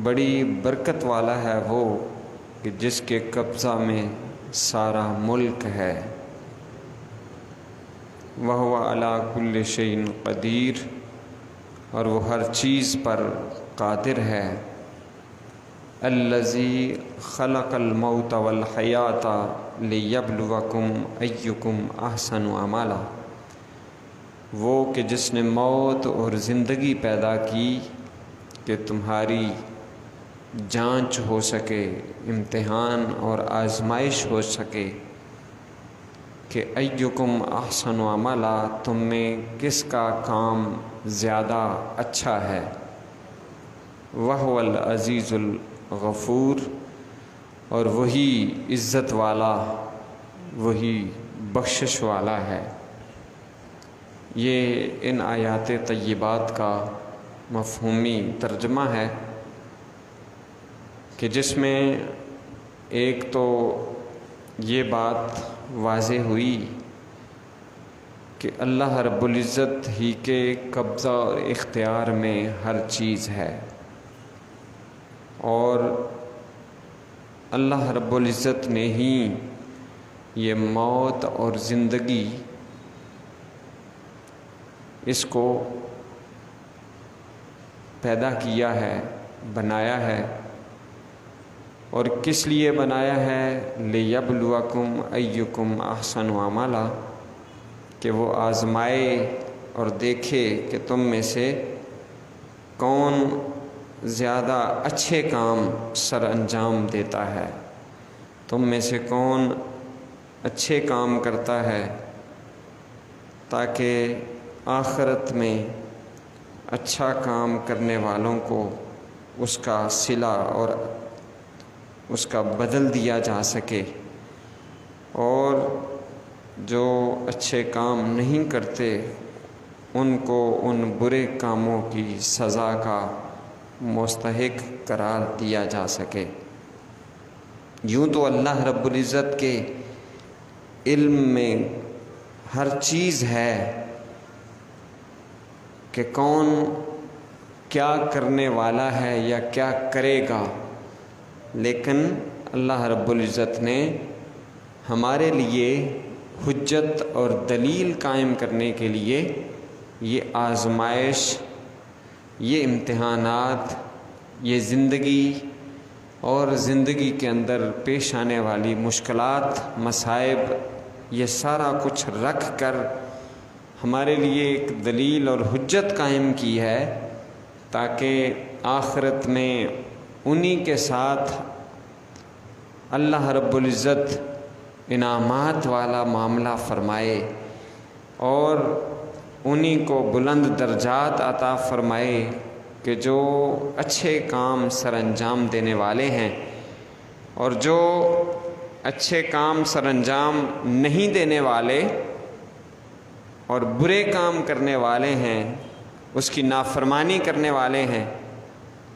بڑی برکت والا ہے وہ کہ جس کے قبضہ میں سارا ملک ہے۔ وَهُوَ عَلَىٰ كُلِّ شَيْءٍ قدیر، اور وہ ہر چیز پر قادر ہے۔ الذی خلق الموت والحیات لیبلوکم ایکم احسن عملا، وہ کہ جس نے موت اور زندگی پیدا کی کہ تمہاری جانچ ہو سکے، امتحان اور آزمائش ہو سکے کہ ایکم احسن عملا، تم میں کس کا کام زیادہ اچھا ہے۔ وَهُوَ العزیز الغفور، اور وہی عزت والا، وہی بخشش والا ہے۔ یہ ان آیات طیبات کا مفہومی ترجمہ ہے کہ جس میں ایک تو یہ بات واضح ہوئی کہ اللہ رب العزت ہی کے قبضہ اور اختیار میں ہر چیز ہے، اور اللہ رب العزت نے ہی یہ موت اور زندگی اس کو پیدا کیا ہے، بنایا ہے۔ اور کس لیے بنایا ہے؟ لیبلوکم ایکم احسن عملا، کہ وہ آزمائے اور دیکھے کہ تم میں سے کون زیادہ اچھے کام سر انجام دیتا ہے، تم میں سے کون اچھے کام کرتا ہے، تاکہ آخرت میں اچھا کام کرنے والوں کو اس کا صلہ اور اس کا بدل دیا جا سکے، اور جو اچھے کام نہیں کرتے ان کو ان برے کاموں کی سزا کا مستحق قرار دیا جا سکے۔ یوں تو اللہ رب العزت کے علم میں ہر چیز ہے کہ کون کیا کرنے والا ہے یا کیا کرے گا، لیکن اللہ رب العزت نے ہمارے لیے حجت اور دلیل قائم کرنے کے لیے یہ آزمائش، یہ امتحانات، یہ زندگی اور زندگی کے اندر پیش آنے والی مشکلات، مصائب، یہ سارا کچھ رکھ کر ہمارے لیے ایک دلیل اور حجت قائم کی ہے، تاکہ آخرت میں انہی کے ساتھ اللہ رب العزت انعامات والا معاملہ فرمائے اور انہی کو بلند درجات عطا فرمائے کہ جو اچھے کام سر انجام دینے والے ہیں، اور جو اچھے کام سر انجام نہیں دینے والے اور برے کام کرنے والے ہیں، اس کی نافرمانی کرنے والے ہیں،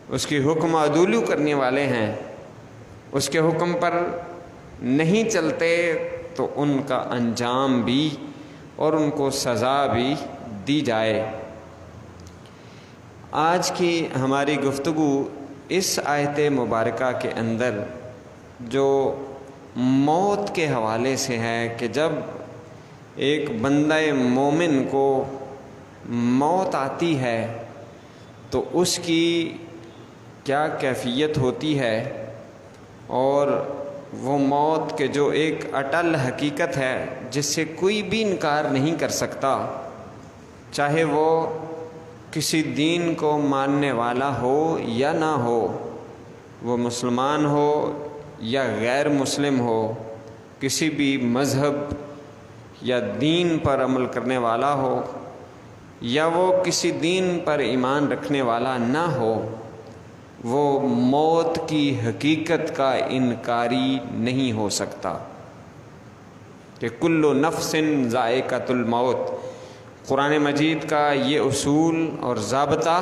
اس کی حکم عدولو کرنے والے ہیں، اس کے حکم پر نہیں چلتے، تو ان کا انجام بھی اور ان کو سزا بھی دی جائے۔ آج کی ہماری گفتگو اس آیت مبارکہ کے اندر جو موت کے حوالے سے ہے کہ جب ایک بندہ مومن کو موت آتی ہے تو اس کی کیا کیفیت ہوتی ہے، اور وہ موت کے جو ایک اٹل حقیقت ہے جس سے کوئی بھی انکار نہیں کر سکتا، چاہے وہ کسی دین کو ماننے والا ہو یا نہ ہو، وہ مسلمان ہو یا غیر مسلم ہو، کسی بھی مذہب یا دین پر عمل کرنے والا ہو یا وہ کسی دین پر ایمان رکھنے والا نہ ہو، وہ موت کی حقیقت کا انکاری نہیں ہو سکتا کہ کل نفس ذائقۃ الموت۔ قرآن مجید کا یہ اصول اور ضابطہ،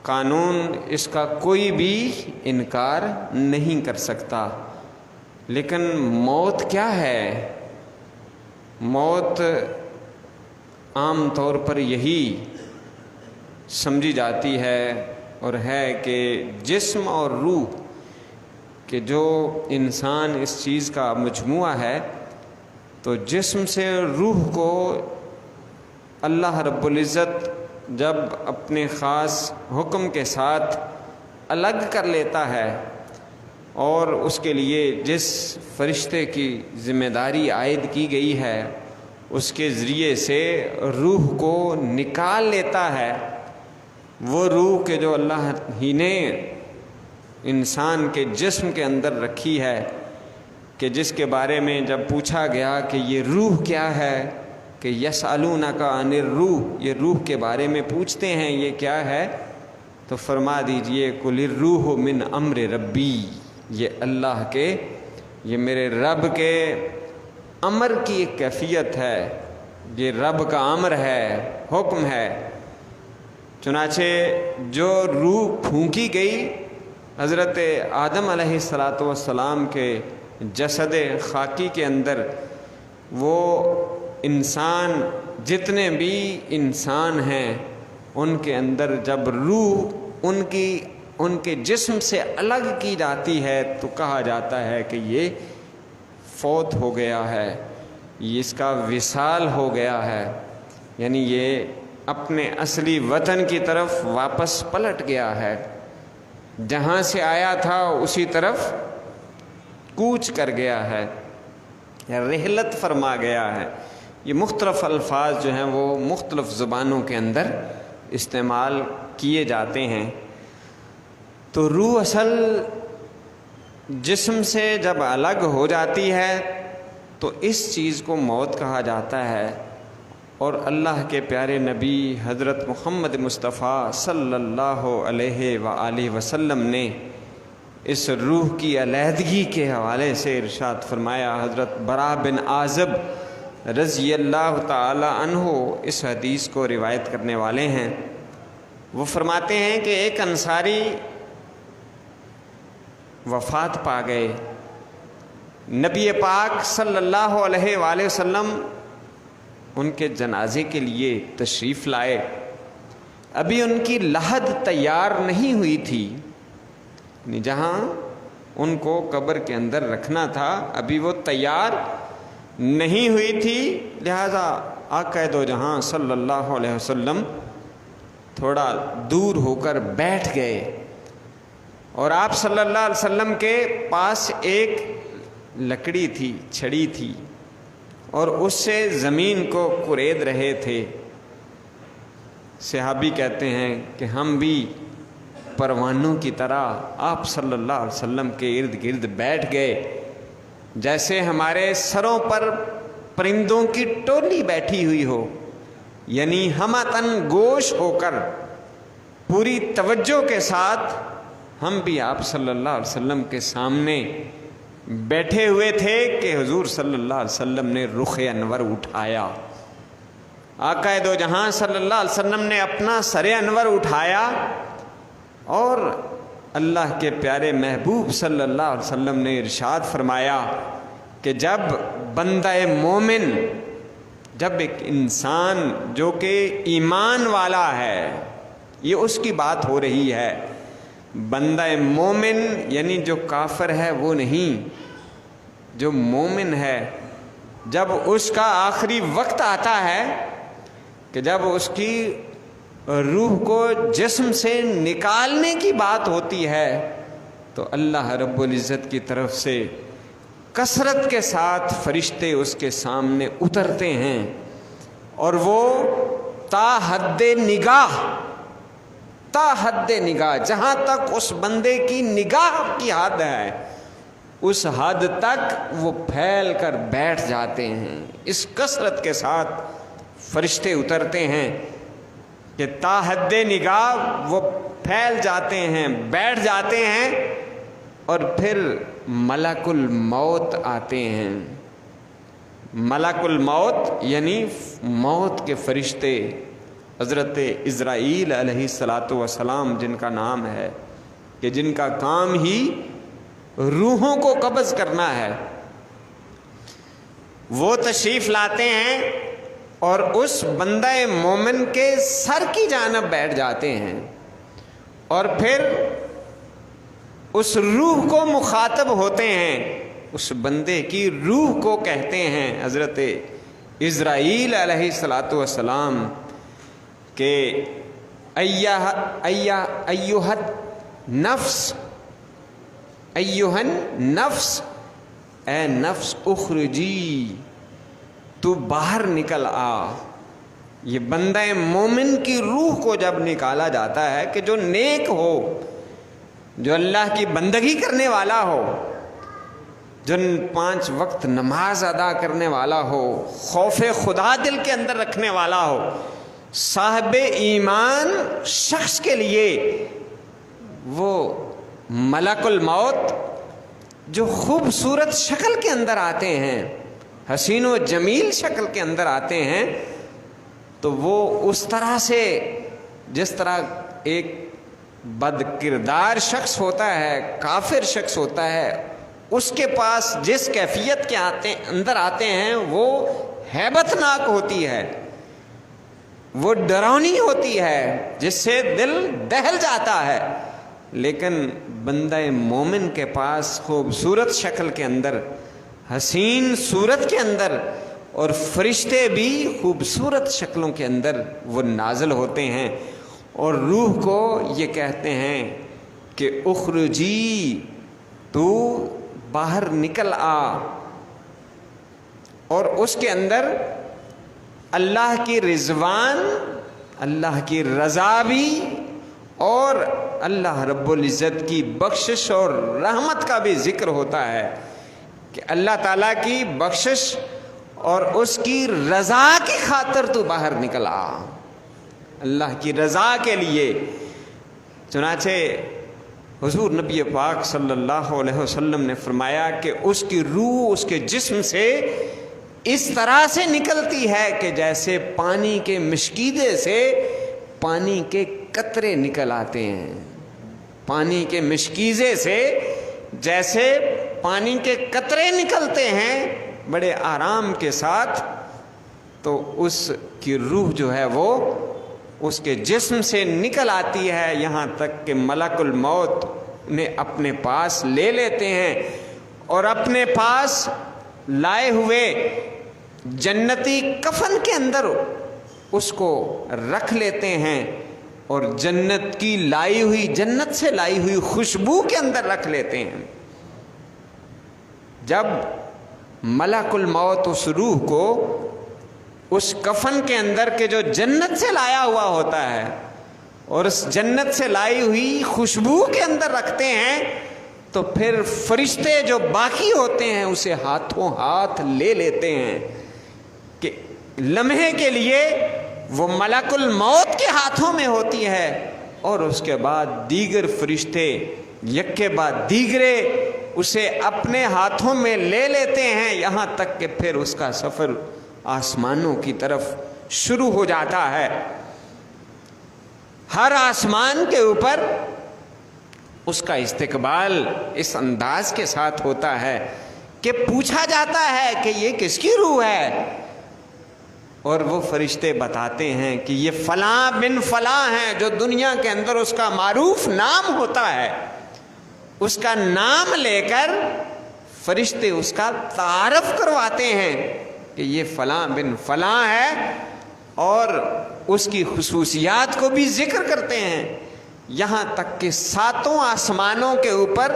قانون، اس کا کوئی بھی انکار نہیں کر سکتا۔ لیکن موت کیا ہے؟ موت عام طور پر یہی سمجھی جاتی ہے اور ہے کہ جسم اور روح کہ جو انسان اس چیز کا مجموعہ ہے، تو جسم سے روح کو اللہ رب العزت جب اپنے خاص حکم کے ساتھ الگ کر لیتا ہے اور اس کے لیے جس فرشتے کی ذمہ داری عائد کی گئی ہے اس کے ذریعے سے روح کو نکال لیتا ہے، وہ روح کہ جو اللہ ہی نے انسان کے جسم کے اندر رکھی ہے، کہ جس کے بارے میں جب پوچھا گیا کہ یہ روح کیا ہے، کہ یسألونک عن الروح، یہ روح کے بارے میں پوچھتے ہیں یہ کیا ہے، تو فرما دیجئے قل الروح من امر ربی، یہ اللہ کے، یہ میرے رب کے امر کی ایک کیفیت ہے، یہ رب کا امر ہے، حکم ہے۔ چنانچہ جو روح پھونکی گئی حضرت آدم علیہ السلام کے جسد خاکی کے اندر، وہ انسان جتنے بھی انسان ہیں ان کے اندر جب روح ان کے جسم سے الگ کی جاتی ہے تو کہا جاتا ہے کہ یہ فوت ہو گیا ہے، اس کا وصال ہو گیا ہے، یعنی یہ اپنے اصلی وطن کی طرف واپس پلٹ گیا ہے، جہاں سے آیا تھا اسی طرف کوچ کر گیا ہے، رحلت فرما گیا ہے۔ یہ مختلف الفاظ جو ہیں وہ مختلف زبانوں کے اندر استعمال کیے جاتے ہیں۔ تو روح اصل جسم سے جب الگ ہو جاتی ہے تو اس چیز کو موت کہا جاتا ہے، اور اللہ کے پیارے نبی حضرت محمد مصطفیٰ صلی اللہ علیہ وآلہ وسلم نے اس روح کی علیحدگی کے حوالے سے ارشاد فرمایا۔ حضرت براء بن عازب رضی اللہ تعالی عنہ اس حدیث کو روایت کرنے والے ہیں۔ وہ فرماتے ہیں کہ ایک انصاری وفات پا گئے، نبی پاک صلی اللہ علیہ وآلہ وسلم ان کے جنازے کے لیے تشریف لائے۔ ابھی ان کی لحد تیار نہیں ہوئی تھی، جہاں ان کو قبر کے اندر رکھنا تھا ابھی وہ تیار نہیں ہوئی تھی، لہذا آقا دو جہاں صلی اللہ علیہ وسلم تھوڑا دور ہو کر بیٹھ گئے، اور آپ صلی اللہ علیہ وسلم کے پاس ایک لکڑی تھی، چھڑی تھی، اور اس سے زمین کو کورید رہے تھے۔ صحابی کہتے ہیں کہ ہم بھی پروانوں کی طرح آپ صلی اللہ علیہ وسلم کے ارد گرد بیٹھ گئے، جیسے ہمارے سروں پر پرندوں کی ٹولی بیٹھی ہوئی ہو، یعنی ہمتن گوش ہو کر پوری توجہ کے ساتھ ہم بھی آپ صلی اللہ علیہ وسلم کے سامنے بیٹھے ہوئے تھے کہ حضور صلی اللہ علیہ وسلم نے رخ انور اٹھایا۔ آقا دو جہاں صلی اللہ علیہ وسلم نے اپنا سر انور اٹھایا، اور اللہ کے پیارے محبوب صلی اللہ علیہ وسلم نے ارشاد فرمایا کہ جب بندہ مومن، جب ایک انسان جو کہ ایمان والا ہے، یہ اس کی بات ہو رہی ہے، بندہ مومن یعنی جو کافر ہے وہ نہیں، جو مومن ہے، جب اس کا آخری وقت آتا ہے کہ جب اس کی روح کو جسم سے نکالنے کی بات ہوتی ہے، تو اللہ رب العزت کی طرف سے کثرت کے ساتھ فرشتے اس کے سامنے اترتے ہیں، اور وہ تا حد نگاہ جہاں تک اس بندے کی نگاہ کی حد ہے اس حد تک وہ پھیل کر بیٹھ جاتے ہیں۔ اس کثرت کے ساتھ فرشتے اترتے ہیں کہ تا حد نگاہ وہ پھیل جاتے ہیں، بیٹھ جاتے ہیں، اور پھر ملک الموت آتے ہیں۔ ملک الموت یعنی موت کے فرشتے، حضرت عزرائیل علیہ السلام جن کا نام ہے، کہ جن کا کام ہی روحوں کو قبض کرنا ہے، وہ تشریف لاتے ہیں اور اس بندہ مومن کے سر کی جانب بیٹھ جاتے ہیں، اور پھر اس روح کو مخاطب ہوتے ہیں، اس بندے کی روح کو کہتے ہیں حضرت اسرائیل علیہ الصلاۃ والسلام کہ ایہن نفس، اے نفس اخرجی، تو باہر نکل آ۔ یہ بندہ مومن کی روح کو جب نکالا جاتا ہے کہ جو نیک ہو، جو اللہ کی بندگی کرنے والا ہو، جو 5 وقت نماز ادا کرنے والا ہو، خوف خدا دل کے اندر رکھنے والا ہو، صاحب ایمان شخص کے لیے وہ ملک الموت جو خوبصورت شکل کے اندر آتے ہیں، حسین و جمیل شکل کے اندر آتے ہیں، تو وہ اس طرح سے، جس طرح ایک بد کردار شخص ہوتا ہے، کافر شخص ہوتا ہے، اس کے پاس جس کیفیت کے اندر آتے ہیں وہ ہیبت ناک ہوتی ہے، وہ ڈراؤنی ہوتی ہے، جس سے دل دہل جاتا ہے۔ لیکن بندہ مومن کے پاس خوبصورت شکل کے اندر، حسین صورت کے اندر، اور فرشتے بھی خوبصورت شکلوں کے اندر وہ نازل ہوتے ہیں، اور روح کو یہ کہتے ہیں کہ اخرجی، تو باہر نکل آ، اور اس کے اندر اللہ کی رضوان، اللہ کی رضا بھی، اور اللہ رب العزت کی بخشش اور رحمت کا بھی ذکر ہوتا ہے کہ اللہ تعالیٰ کی بخشش اور اس کی رضا کی خاطر تو باہر نکل آ، اللہ کی رضا کے لیے۔ چنانچہ حضور نبی پاک صلی اللہ علیہ وسلم نے فرمایا کہ اس کی روح اس کے جسم سے اس طرح سے نکلتی ہے کہ جیسے پانی کے مشکیدے سے پانی کے قطرے نکل آتے ہیں، پانی کے مشکیزے سے جیسے پانی کے قطرے نکلتے ہیں بڑے آرام کے ساتھ، تو اس کی روح جو ہے وہ اس کے جسم سے نکل آتی ہے، یہاں تک کہ ملک الموت نے اپنے پاس لے لیتے ہیں، اور اپنے پاس لائے ہوئے جنتی کفن کے اندر اس کو رکھ لیتے ہیں، اور جنت کی لائی ہوئی، جنت سے لائی ہوئی خوشبو کے اندر رکھ لیتے ہیں۔ جب ملک الموت اس روح کو اس کفن کے اندر کے جو جنت سے لایا ہوا ہوتا ہے اور اس جنت سے لائی ہوئی خوشبو کے اندر رکھتے ہیں، تو پھر فرشتے جو باقی ہوتے ہیں اسے ہاتھوں ہاتھ لے لیتے ہیں کہ لمحے کے لیے وہ ملک الموت کے ہاتھوں میں ہوتی ہے، اور اس کے بعد دیگر فرشتے یک کے بعد دیگرے اسے اپنے ہاتھوں میں لے لیتے ہیں، یہاں تک کہ پھر اس کا سفر آسمانوں کی طرف شروع ہو جاتا ہے۔ ہر آسمان کے اوپر اس کا استقبال اس انداز کے ساتھ ہوتا ہے کہ پوچھا جاتا ہے کہ یہ کس کی روح ہے، اور وہ فرشتے بتاتے ہیں کہ یہ فلاں بن فلاں ہیں، جو دنیا کے اندر اس کا معروف نام ہوتا ہے۔ اس کا نام لے کر فرشتے اس کا تعارف کرواتے ہیں کہ یہ فلاں بن فلاں ہے، اور اس کی خصوصیات کو بھی ذکر کرتے ہیں، یہاں تک کہ 7 آسمانوں کے اوپر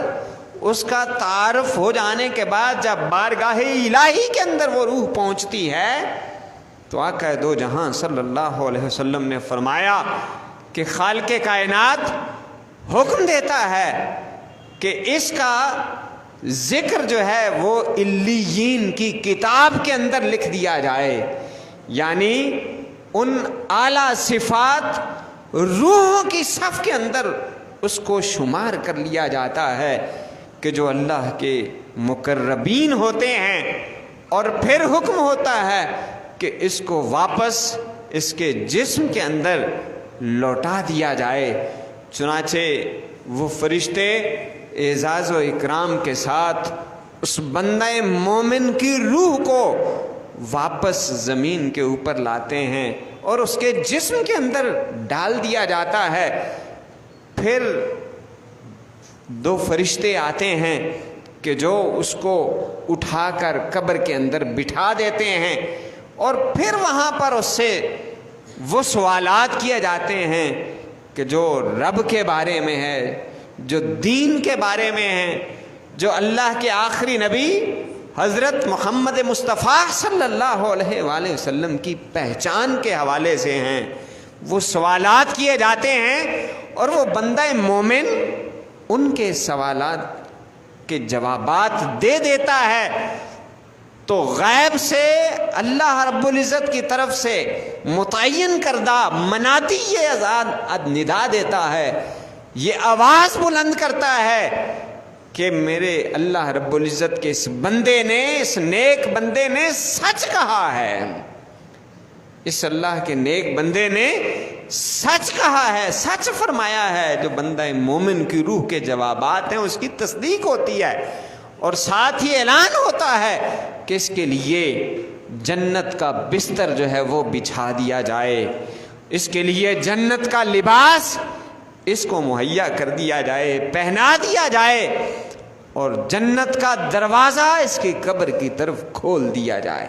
اس کا تعارف ہو جانے کے بعد جب بارگاہ الہی کے اندر وہ روح پہنچتی ہے، تو آقا دو جہاں صلی اللہ علیہ وسلم نے فرمایا کہ خالق کائنات حکم دیتا ہے کہ اس کا ذکر جو ہے وہ علیین کی کتاب کے اندر لکھ دیا جائے، یعنی ان اعلیٰ صفات روحوں کی صف کے اندر اس کو شمار کر لیا جاتا ہے کہ جو اللہ کے مقربین ہوتے ہیں، اور پھر حکم ہوتا ہے کہ اس کو واپس اس کے جسم کے اندر لوٹا دیا جائے۔ چنانچہ وہ فرشتے اعزاز و اکرام کے ساتھ اس بندہ مومن کی روح کو واپس زمین کے اوپر لاتے ہیں اور اس کے جسم کے اندر ڈال دیا جاتا ہے۔ پھر 2 فرشتے آتے ہیں کہ جو اس کو اٹھا کر قبر کے اندر بٹھا دیتے ہیں، اور پھر وہاں پر اس سے وہ سوالات کیے جاتے ہیں کہ جو رب کے بارے میں ہے، جو دین کے بارے میں ہے، جو اللہ کے آخری نبی حضرت محمد مصطفیٰ صلی اللہ علیہ وآلہ وسلم کی پہچان کے حوالے سے ہیں۔ وہ سوالات کیے جاتے ہیں اور وہ بندہ مومن ان کے سوالات کے جوابات دے دیتا ہے، تو غیب سے اللہ رب العزت کی طرف سے متعین کردہ منادی یہ آزاد ندا دیتا ہے، یہ آواز بلند کرتا ہے کہ میرے اللہ رب العزت کے اس بندے نے، اس نیک بندے نے سچ کہا ہے، اس اللہ کے نیک بندے نے سچ کہا ہے، سچ فرمایا ہے۔ جو بندہ مومن کی روح کے جوابات ہیں اس کی تصدیق ہوتی ہے، اور ساتھ ہی اعلان ہوتا ہے کہ اس کے لیے جنت کا بستر جو ہے وہ بچھا دیا جائے، اس کے لیے جنت کا لباس اس کو مہیا کر دیا جائے، پہنا دیا جائے، اور جنت کا دروازہ اس کی قبر کی طرف کھول دیا جائے۔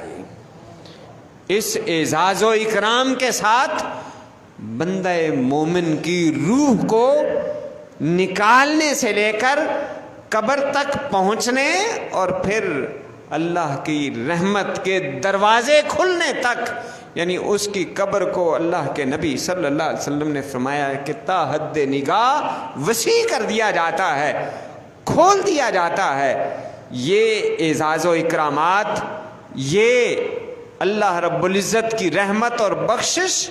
اس اعزاز و اکرام کے ساتھ بندہ مومن کی روح کو نکالنے سے لے کر قبر تک پہنچنے اور پھر اللہ کی رحمت کے دروازے کھلنے تک، یعنی اس کی قبر کو اللہ کے نبی صلی اللہ علیہ وسلم نے فرمایا کہ تا حد نگاہ وسیع کر دیا جاتا ہے، کھول دیا جاتا ہے۔ یہ اعزاز و اکرامات، یہ اللہ رب العزت کی رحمت اور بخشش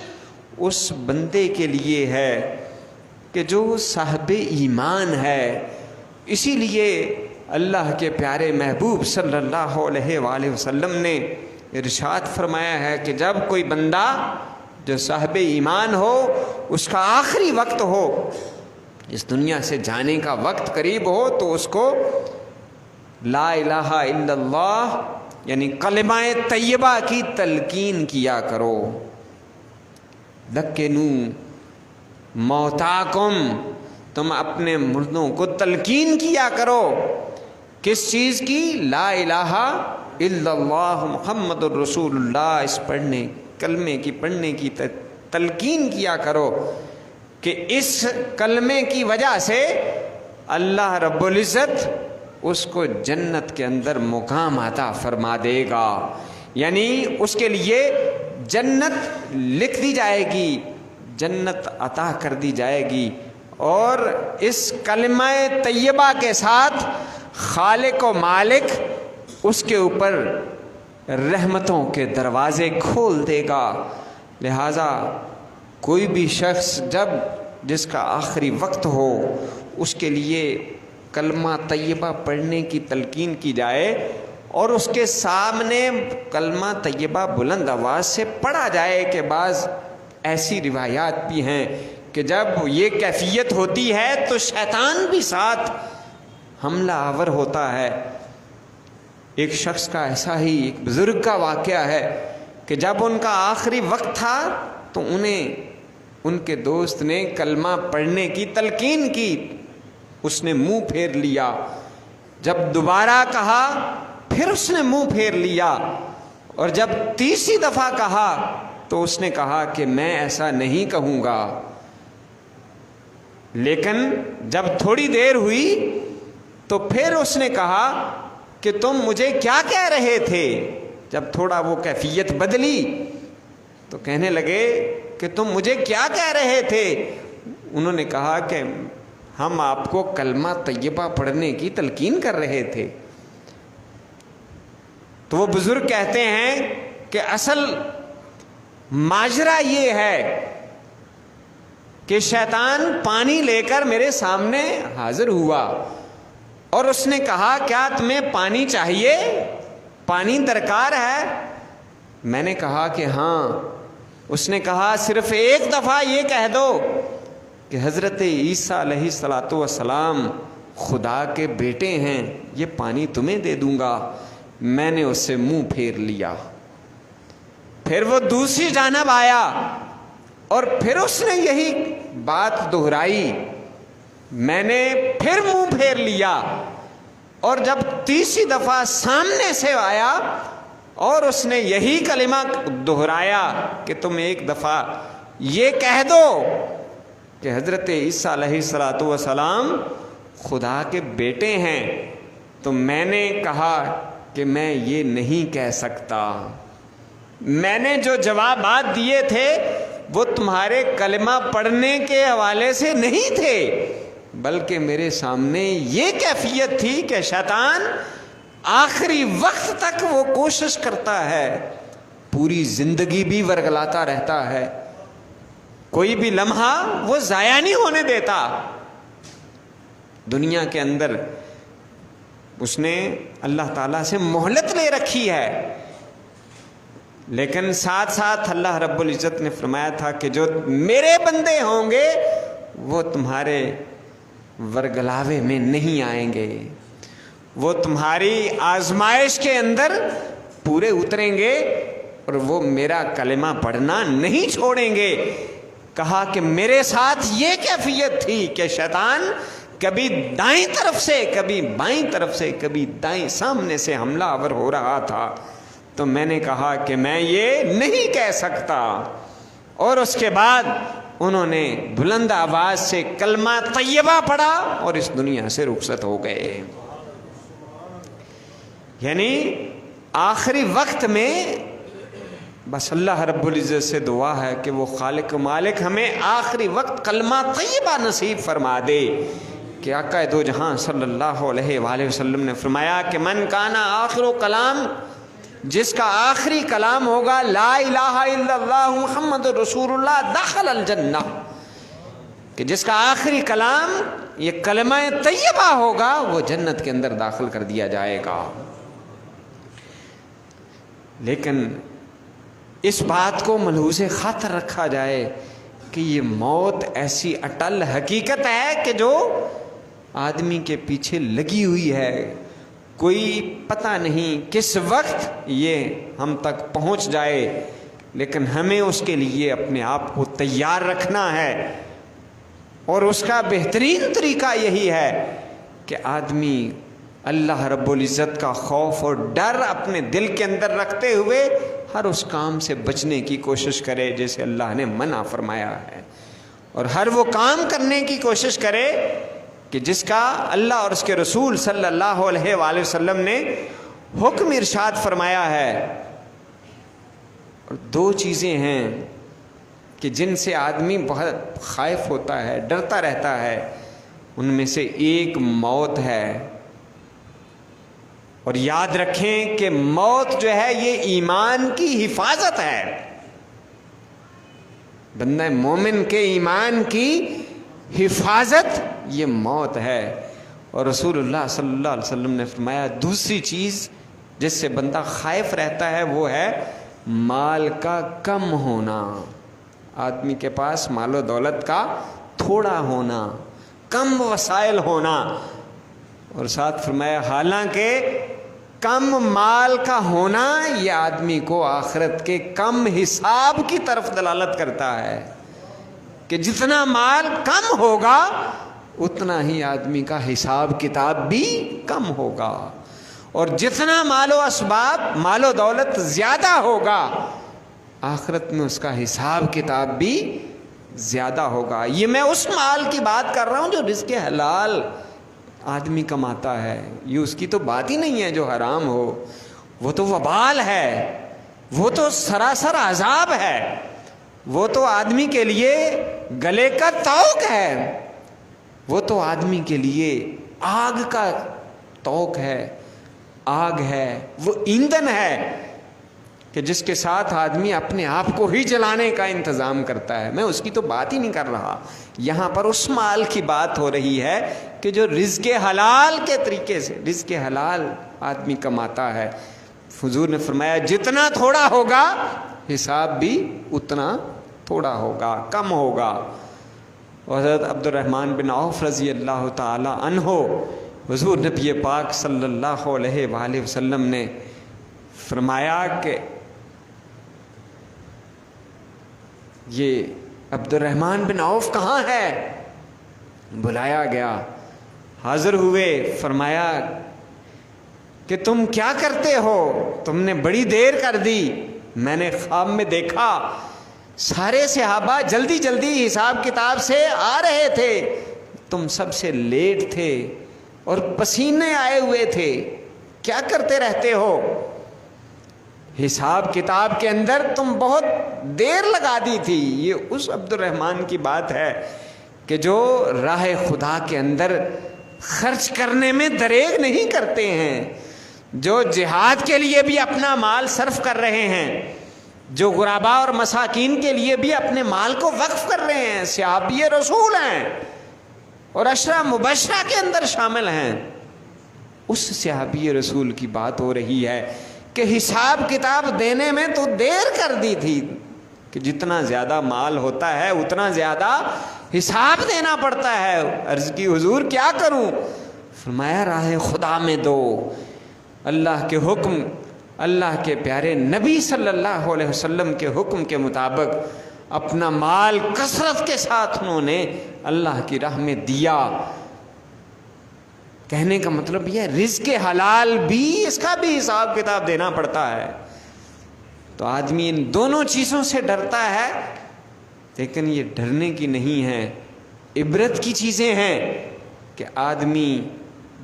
اس بندے کے لیے ہے کہ جو صاحب ایمان ہے۔ اسی لیے اللہ کے پیارے محبوب صلی اللہ علیہ وآلہ وسلم نے ارشاد فرمایا ہے کہ جب کوئی بندہ جو صاحب ایمان ہو، اس کا آخری وقت ہو، اس دنیا سے جانے کا وقت قریب ہو، تو اس کو لا الہ الا اللہ یعنی کلمہ طیبہ کی تلقین کیا کرو۔ لکنوا موتاکم، تم اپنے مردوں کو تلقین کیا کرو۔ کس چیز کی؟ لا الہ الا اللہ محمد الرسول اللہ، اس پڑھنے کلمے کی پڑھنے کی تلقین کیا کرو کہ اس کلمے کی وجہ سے اللہ رب العزت اس کو جنت کے اندر مقام عطا فرما دے گا، یعنی اس کے لیے جنت لکھ دی جائے گی، جنت عطا کر دی جائے گی، اور اس کلمہ طیبہ کے ساتھ خالق و مالک اس کے اوپر رحمتوں کے دروازے کھول دے گا۔ لہٰذا کوئی بھی شخص جس کا آخری وقت ہو، اس کے لیے کلمہ طیبہ پڑھنے کی تلقین کی جائے اور اس کے سامنے کلمہ طیبہ بلند آواز سے پڑھا جائے کہ بعض ایسی روایات بھی ہیں کہ جب یہ کیفیت ہوتی ہے تو شیطان بھی ساتھ حملہ آور ہوتا ہے۔ ایک شخص کا ایسا ہی ایک بزرگ کا واقعہ ہے کہ جب ان کا آخری وقت تھا تو انہیں ان کے دوست نے کلمہ پڑھنے کی تلقین کی، اس نے منہ پھیر لیا، جب دوبارہ کہا پھر اس نے منہ پھیر لیا، اور جب تیسری دفعہ کہا تو اس نے کہا کہ میں ایسا نہیں کہوں گا۔ لیکن جب تھوڑی دیر ہوئی تو پھر اس نے کہا کہ تم مجھے کیا کہہ رہے تھے؟ جب تھوڑا وہ کیفیت بدلی تو کہنے لگے کہ تم مجھے کیا کہہ رہے تھے؟ انہوں نے کہا کہ ہم آپ کو کلمہ طیبہ پڑھنے کی تلقین کر رہے تھے۔ تو وہ بزرگ کہتے ہیں کہ اصل ماجرا یہ ہے کہ شیطان پانی لے کر میرے سامنے حاضر ہوا اور اس نے کہا کیا تمہیں پانی چاہیے؟ پانی درکار ہے؟ میں نے کہا کہ ہاں۔ اس نے کہا صرف ایک دفعہ یہ کہہ دو کہ حضرت عیسیٰ علیہ السلام خدا کے بیٹے ہیں، یہ پانی تمہیں دے دوں گا۔ میں نے اس سے منہ پھیر لیا۔ پھر وہ دوسری جانب آیا اور پھر اس نے یہی بات دہرائی میں نے پھر منہ پھیر لیا، اور جب تیسری دفعہ سامنے سے آیا اور اس نے یہی کلمہ دہرایا کہ تم ایک دفعہ یہ کہہ دو کہ حضرت عیسیٰ علیہ الصلوۃ والسلام خدا کے بیٹے ہیں، تو میں نے کہا کہ میں یہ نہیں کہہ سکتا۔ میں نے جو جوابات دیے تھے وہ تمہارے کلمہ پڑھنے کے حوالے سے نہیں تھے، بلکہ میرے سامنے یہ کیفیت تھی کہ شیطان آخری وقت تک وہ کوشش کرتا ہے، پوری زندگی بھی ورگلاتا رہتا ہے، کوئی بھی لمحہ وہ ضائع نہیں ہونے دیتا۔ دنیا کے اندر اس نے اللہ تعالیٰ سے مہلت لے رکھی ہے، لیکن ساتھ ساتھ اللہ رب العزت نے فرمایا تھا کہ جو میرے بندے ہوں گے وہ تمہارے ورگلاوے میں نہیں آئیں گے، وہ تمہاری آزمائش کے اندر پورے اتریں گے اور وہ میرا کلمہ پڑھنا نہیں چھوڑیں گے۔ کہا کہ میرے ساتھ یہ کیفیت تھی کہ شیطان کبھی دائیں طرف سے، کبھی بائیں طرف سے، کبھی دائیں سامنے سے حملہ آور ہو رہا تھا، تو میں نے کہا کہ میں یہ نہیں کہہ سکتا، اور اس کے بعد انہوں نے بلند آواز سے کلمہ طیبہ پڑھا اور اس دنیا سے رخصت ہو گئے۔ یعنی آخری وقت میں بس اللہ رب العزت سے دعا ہے کہ وہ خالق و مالک ہمیں آخری وقت کلمہ طیبہ نصیب فرما دے، کہ آقا دو جہاں صلی اللہ علیہ وآلہ وسلم نے فرمایا کہ من کانا آخر کلام، جس کا آخری کلام ہوگا لا الہ الا اللہ محمد رسول اللہ، دخل الجنہ، کہ جس کا آخری کلام یہ کلمہ طیبہ ہوگا وہ جنت کے اندر داخل کر دیا جائے گا۔ لیکن اس بات کو ملحوظ خاطر رکھا جائے کہ یہ موت ایسی اٹل حقیقت ہے کہ جو آدمی کے پیچھے لگی ہوئی ہے، کوئی پتہ نہیں کس وقت یہ ہم تک پہنچ جائے، لیکن ہمیں اس کے لیے اپنے آپ کو تیار رکھنا ہے، اور اس کا بہترین طریقہ یہی ہے کہ آدمی اللہ رب العزت کا خوف اور ڈر اپنے دل کے اندر رکھتے ہوئے ہر اس کام سے بچنے کی کوشش کرے جسے اللہ نے منع فرمایا ہے، اور ہر وہ کام کرنے کی کوشش کرے کہ جس کا اللہ اور اس کے رسول صلی اللہ علیہ وآلہ وسلم نے حکم ارشاد فرمایا ہے۔ اور دو چیزیں ہیں کہ جن سے آدمی بہت خائف ہوتا ہے، ڈرتا رہتا ہے، ان میں سے ایک موت ہے، اور یاد رکھیں کہ موت جو ہے یہ ایمان کی حفاظت ہے، بندہ مومن کے ایمان کی حفاظت یہ موت ہے۔ اور رسول اللہ صلی اللہ علیہ وسلم نے فرمایا دوسری چیز جس سے بندہ خائف رہتا ہے وہ ہے مال کا کم ہونا، آدمی کے پاس مال و دولت کا تھوڑا ہونا، کم وسائل ہونا، اور ساتھ فرمایا حالانکہ کم مال کا ہونا یہ آدمی کو آخرت کے کم حساب کی طرف دلالت کرتا ہے، کہ جتنا مال کم ہوگا اتنا ہی آدمی کا حساب کتاب بھی کم ہوگا، اور جتنا مال و اسباب، مال و دولت زیادہ ہوگا آخرت میں اس کا حساب کتاب بھی زیادہ ہوگا۔ یہ میں اس مال کی بات کر رہا ہوں جو رزق حلال آدمی کماتا ہے، یہ اس کی تو بات ہی نہیں ہے جو حرام ہو، وہ تو وبال ہے، وہ تو سراسر عذاب ہے، وہ تو آدمی کے لیے گلے کا توق ہے، وہ تو آدمی کے لیے آگ کا توق ہے، آگ ہے، وہ ایندھن ہے کہ جس کے ساتھ آدمی اپنے آپ کو ہی جلانے کا انتظام کرتا ہے۔ میں اس کی تو بات ہی نہیں کر رہا، یہاں پر اس مال کی بات ہو رہی ہے کہ جو رزق حلال کے طریقے سے رزق حلال آدمی کماتا ہے۔ حضور نے فرمایا جتنا تھوڑا ہوگا حساب بھی اتنا تھوڑا ہوگا، کم ہوگا۔ اور حضرت عبد الرحمن بن عوف رضی اللہ تعالی عنہ، حضور نبی پاک صلی اللہ علیہ وآلہ وسلم نے فرمایا کہ یہ عبد الرحمن بن عوف کہاں ہے؟ بلایا گیا، حاضر ہوئے، فرمایا کہ تم کیا کرتے ہو؟ تم نے بڑی دیر کر دی، میں نے خواب میں دیکھا سارے صحابہ جلدی جلدی حساب کتاب سے آ رہے تھے، تم سب سے لیٹ تھے اور پسینے آئے ہوئے تھے، کیا کرتے رہتے ہو؟ حساب کتاب کے اندر تم بہت دیر لگا دی تھی۔ یہ اس عبد الرحمن کی بات ہے کہ جو راہ خدا کے اندر خرچ کرنے میں دریغ نہیں کرتے ہیں، جو جہاد کے لیے بھی اپنا مال صرف کر رہے ہیں، جو غرباء اور مساکین کے لیے بھی اپنے مال کو وقف کر رہے ہیں، صحابی رسول ہیں اور عشرہ مبشرہ کے اندر شامل ہیں، اس صحابی رسول کی بات ہو رہی ہے کہ حساب کتاب دینے میں تو دیر کر دی تھی، کہ جتنا زیادہ مال ہوتا ہے اتنا زیادہ حساب دینا پڑتا ہے۔ عرض کی حضور کیا کروں؟ فرمایا راہ خدا میں دو۔ اللہ کے حکم، اللہ کے پیارے نبی صلی اللہ علیہ وسلم کے حکم کے مطابق اپنا مال کثرت کے ساتھ انہوں نے اللہ کی راہ میں دیا۔ کہنے کا مطلب یہ رزق حلال بھی، اس کا بھی حساب کتاب دینا پڑتا ہے۔ تو آدمی ان دونوں چیزوں سے ڈرتا ہے، لیکن یہ ڈرنے کی نہیں ہے، عبرت کی چیزیں ہیں کہ آدمی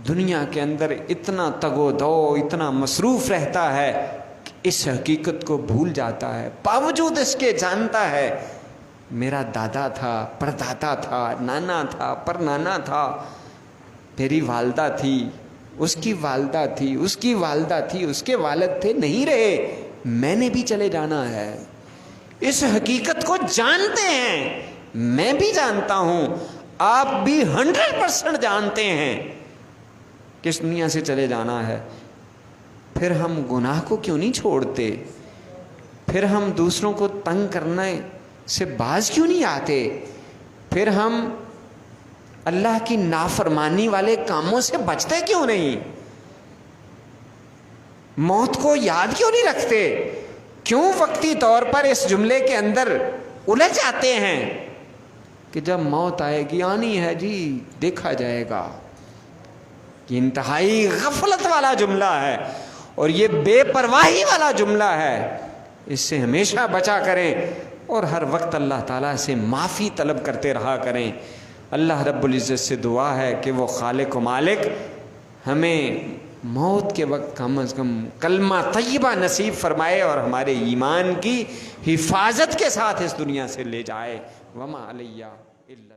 دنیا کے اندر اتنا تگ و دو، اتنا مصروف رہتا ہے کہ اس حقیقت کو بھول جاتا ہے، باوجود اس کے جانتا ہے میرا دادا تھا، پردادا تھا، نانا تھا، پرنانا تھا، میری والدہ تھی، اس کی والدہ تھی، اس کی والدہ تھی، اس کے والد تھے، نہیں رہے، میں نے بھی چلے جانا ہے۔ اس حقیقت کو جانتے ہیں، میں بھی جانتا ہوں، آپ بھی 100% جانتے ہیں کہ اس دنیا سے چلے جانا ہے۔ پھر ہم گناہ کو کیوں نہیں چھوڑتے؟ پھر ہم دوسروں کو تنگ کرنے سے باز کیوں نہیں آتے؟ پھر ہم اللہ کی نافرمانی والے کاموں سے بچتے کیوں نہیں؟ موت کو یاد کیوں نہیں رکھتے؟ کیوں وقتی طور پر اس جملے کے اندر الجھ جاتے ہیں کہ جب موت آئے گی، آنی ہے جی، دیکھا جائے گا؟ یہ انتہائی غفلت والا جملہ ہے اور یہ بے پرواہی والا جملہ ہے، اس سے ہمیشہ بچا کریں اور ہر وقت اللہ تعالیٰ سے معافی طلب کرتے رہا کریں۔ اللہ رب العزت سے دعا ہے کہ وہ خالق و مالک ہمیں موت کے وقت کم از کم کلمہ طیبہ نصیب فرمائے اور ہمارے ایمان کی حفاظت کے ساتھ اس دنیا سے لے جائے۔ وما علیہ الا